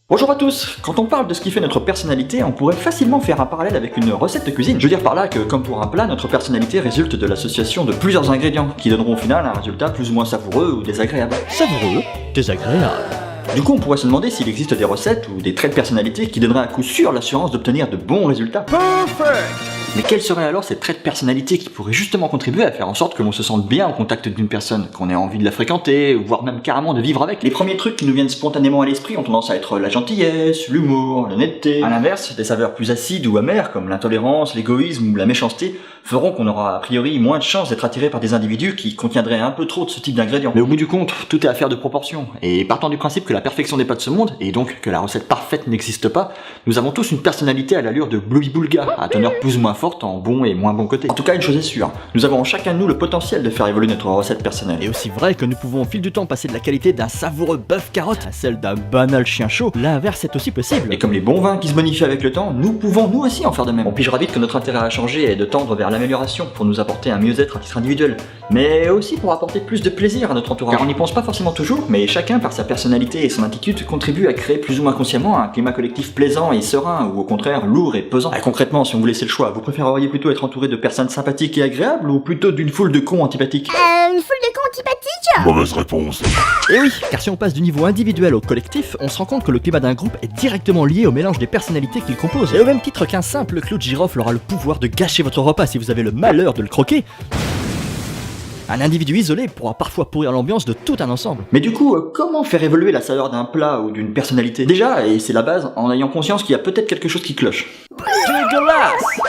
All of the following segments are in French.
Bonjour à tous. Quand on parle de ce qui fait notre personnalité, on pourrait facilement faire un parallèle avec une recette de cuisine. Je veux dire par là que, comme pour un plat, notre personnalité résulte de l'association de plusieurs ingrédients, qui donneront au final un résultat plus ou moins savoureux ou désagréable. Savoureux, désagréable. Du coup, on pourrait se demander s'il existe des recettes ou des traits de personnalité qui donneraient à coup sûr l'assurance d'obtenir de bons résultats. Perfect. Mais quels seraient alors ces traits de personnalité qui pourraient justement contribuer à faire en sorte que l'on se sente bien au contact d'une personne, qu'on ait envie de la fréquenter, voire même carrément de vivre avec? Les premiers trucs qui nous viennent spontanément à l'esprit ont tendance à être la gentillesse, l'humour, l'honnêteté. À l'inverse, des saveurs plus acides ou amères comme l'intolérance, l'égoïsme ou la méchanceté feront qu'on aura a priori moins de chances d'être attiré par des individus qui contiendraient un peu trop de ce type d'ingrédients. Mais au bout du compte, tout est affaire de proportion. Et partant du principe que la perfection n'est pas de ce monde, et donc que la recette parfaite n'existe pas, nous avons tous une personnalité à l'allure de Bluey Boulga, à teneur plus ou moins forte en bon et moins bon côté. En tout cas, une chose est sûre, nous avons chacun de nous le potentiel de faire évoluer notre recette personnelle. Et aussi vrai que nous pouvons au fil du temps passer de la qualité d'un savoureux bœuf carotte à celle d'un banal chien chaud, l'inverse est aussi possible. Et comme les bons vins qui se bonifient avec le temps, nous pouvons nous aussi en faire de même. On pigera vite que notre intérêt à changer est de tendre vers l'amélioration pour nous apporter un mieux-être à titre individuel, mais aussi pour apporter plus de plaisir à notre entourage. Car on n'y pense pas forcément toujours, mais chacun par sa personnalité et son attitude contribue à créer plus ou moins consciemment un climat collectif plaisant et serein, ou au contraire lourd et pesant. Et concrètement, si on vous laissait le choix, vous préféreriez plutôt être entouré de personnes sympathiques et agréables, ou plutôt d'une foule de cons antipathiques? Une foule de cons antipathiques? Mauvaise réponse. Et oui, car si on passe du niveau individuel au collectif, on se rend compte que le climat d'un groupe est directement lié au mélange des personnalités qu'il compose. Et au même titre qu'un simple clou de girofle aura le pouvoir de gâcher votre repas si vous avez le malheur de le croquer, un individu isolé pourra parfois pourrir l'ambiance de tout un ensemble. Mais du coup, comment faire évoluer la saveur d'un plat ou d'une personnalité? Déjà, et c'est la base, en ayant conscience qu'il y a peut-être quelque chose qui cloche.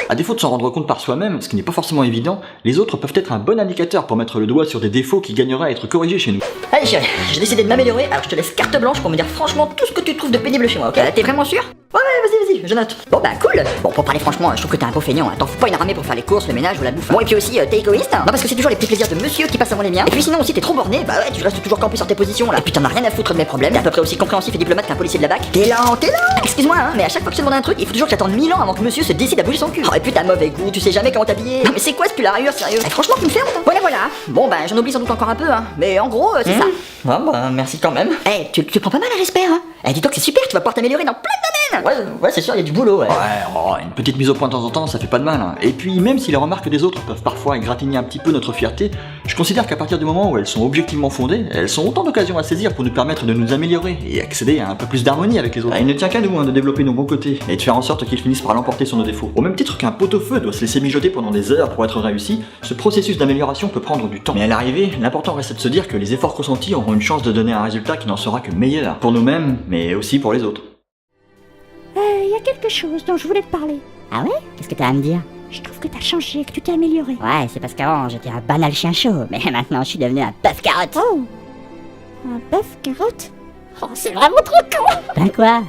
À défaut de s'en rendre compte par soi-même, ce qui n'est pas forcément évident, les autres peuvent être un bon indicateur pour mettre le doigt sur des défauts qui gagneraient à être corrigés chez nous. Allez chérie, j'ai décidé de m'améliorer, alors je te laisse carte blanche pour me dire franchement tout ce que tu trouves de pénible chez moi, ok? T'es vraiment sûr? Ouais, vas-y, je note. Bon bah cool. Bon, pour parler franchement, je trouve que t'es un beau feignant, hein. T'en fous pas une ramée pour faire les courses, le ménage ou la bouffe. Bon, et puis aussi, t'es égoïste, hein. Non, parce que c'est toujours les petits plaisirs de monsieur qui passent avant les miens. Et puis sinon aussi, t'es trop borné, bah ouais, tu restes toujours campé sur tes positions là. Et puis t'en as rien à foutre de mes problèmes, t'es à peu près aussi compréhensif et diplomate qu'un policier de la BAC. T'es lent. Excuse-moi, hein, mais à chaque fois que je te demande un truc, il faut toujours que j'attende 1000 ans avant que monsieur se décide à bouger son cul. Oh, et puis t'as mauvais goût, tu sais jamais comment t'habiller. Non, mais c'est quoi ce pull à rayures, sérieux? Eh, franchement, tu me fais honte, hein. Voilà. Bon, bah j'en oublie sans doute encore un peu, hein. Mais en gros, c'est ça. Ah bah merci quand même. Eh, tu prends pas mal à j'espère, hein. Eh, dis-toi que c'est super, tu vas pouvoir t'améliorer dans plein de domaines. Ouais, c'est sûr, il y a du boulot, ouais. Ouais, une petite mise au point de temps en temps, ça fait pas de mal, hein. Et puis, même si les remarques des autres peuvent parfois égratigner un petit peu notre fierté, je considère qu'à partir du moment où elles sont objectivement fondées, elles sont autant d'occasions à saisir pour nous permettre de nous améliorer et accéder à un peu plus d'harmonie avec les autres. Il ne tient qu'à nous, hein, de développer nos bons côtés et de faire en sorte qu'ils finissent par l'emporter sur nos défauts. Au même titre qu'un pot-au-feu doit se laisser mijoter pendant des heures pour être réussi, ce processus d'amélioration peut prendre du temps. Mais à l'arrivée, l'important reste de se dire que les efforts consentis auront une chance de donner un résultat qui n'en sera que meilleur, pour nous-mêmes, mais aussi pour les autres. Il y a quelque chose dont je voulais te parler. Ah ouais? Qu'est-ce que t'as à me dire? Je trouve que t'as changé, que tu t'es amélioré. Ouais, c'est parce qu'avant j'étais un banal chien chaud, mais maintenant je suis devenu un bœuf carotte. Oh, un bœuf carotte? Oh, c'est vraiment trop con. Ben quoi?